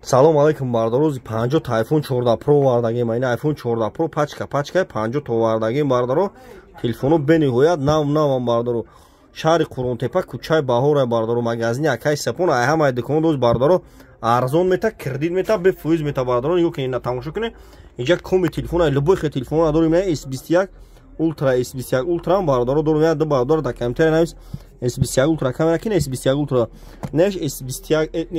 Салом алайкум бардаро 50 та iPhone 14 Pro вардаги майна iPhone 14 Pro пачка 50 та вардаги бардаро телефону бениҳоят нав бардаро шаҳри Қуръонтепа кӯчаи Баҳора бардаро магазини акай сапон ай ҳамаи дукон доз бардаро арзон мета кредит мета бе фоиз мета бардаро ёки ина тамошо кунед инҷа коми телефона любой хел телефона дорем S21 Ultra S21 Ultra бардаро дорем ду бардаро да камтер навис S21 Ultra камера кин S21 Ultra неш S21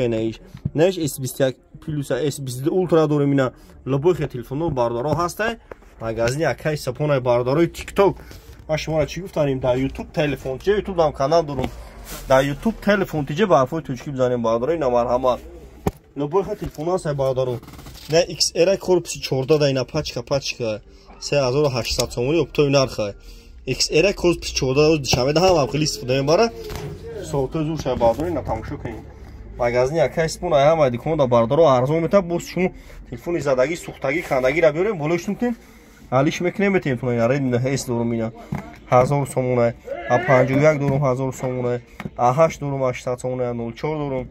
неш неш S21 плюс S22 Ultra дорем ина любой хел телефона бардаро ҳастай магазини акай сапонаи бардарои TikTok ма шуморо чӣ гуфтанем дар YouTube телефон ҷа YouTube дам канал дорум дар YouTube телефон тиҷа ба ҳарфои точки бизанем бардарои намарҳама любой хел телефон ҳастай бардаро не XR корпуси 14 да ина пачка 3800 сомони оптои нарха XR корпуси 14 дишамеда ҳам авқили истифода мебара соатои зур шай бардарои на тамошо кунем магазини акай сапон ай ҳамаи дукон да бардаро арзон мета боз шумо телефони задагӣ сӯхтагӣ кандагиро биёрем болоиш мумкин алиш мекунем телефони Redmi S дорум ина 1000 сомона A51 дорум 1000 сомона A8 дорум 800 сомона 04 дорум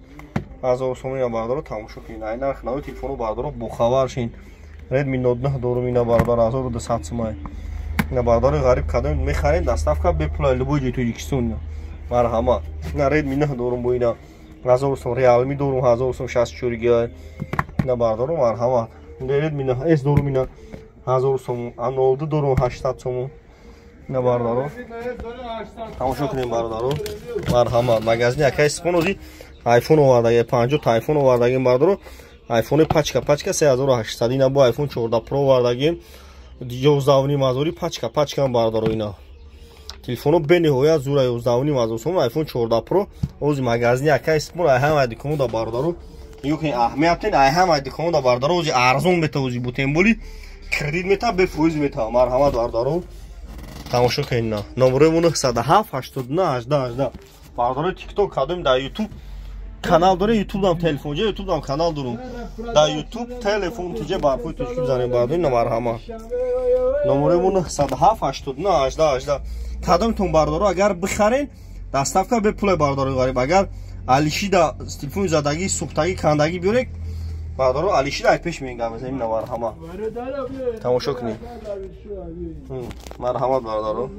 1000 сомона бардаро тамошо кунед ай нарх нави телефону бардаро бохабар шин Redmi Note 9 дорум ина бардаро 1200 сомона ина бардаро ғариб кадом мехарем доставка беплай любой ҷои Тоҷикистон марҳама ина Redmi 9 дорум бо ина 1000 сом Realme дорум 1000 сом 64 г ина бардаро марҳама Redmi 9 S дорум ина 1000 сом A02 дорум 800 сом ина бардаро тамошо кунем бардаро марҳама магазини акай сапон ози iPhone овардаги 50 та iPhone овардаги бардаро iPhone пачка 3800 ина бо iPhone 14 Pro овардаги 11500 пачка бардаро ина телефону бениҳоят зура 11500 сом iPhone 14 Pro ози магазини акай сапон ай ҳамаи дукон да бардаро ёки аҳамиятен ай ҳамаи дукон да бардаро ози арзон мета ози бутемболи кредит мета бе фоиз мета марҳамат бардаро тамошо кунед номеремон 907 89 18 бардарои TikTok кадом дар YouTube канал дорем YouTube дам телефон ҷа YouTube дам канал дорум дар YouTube телефон тиҷа барпои точки бизанем бардарои намарҳама номеремон 907 89 18 кадомтон бардаро агар бихарен доставка бе пулай бардарои ғариб агар алишида телефони задагӣ сӯхтагӣ кандагӣ биёред бардаро алишида ай пеш мегавезем ина марҳама тамошо кунед марҳамат бардаро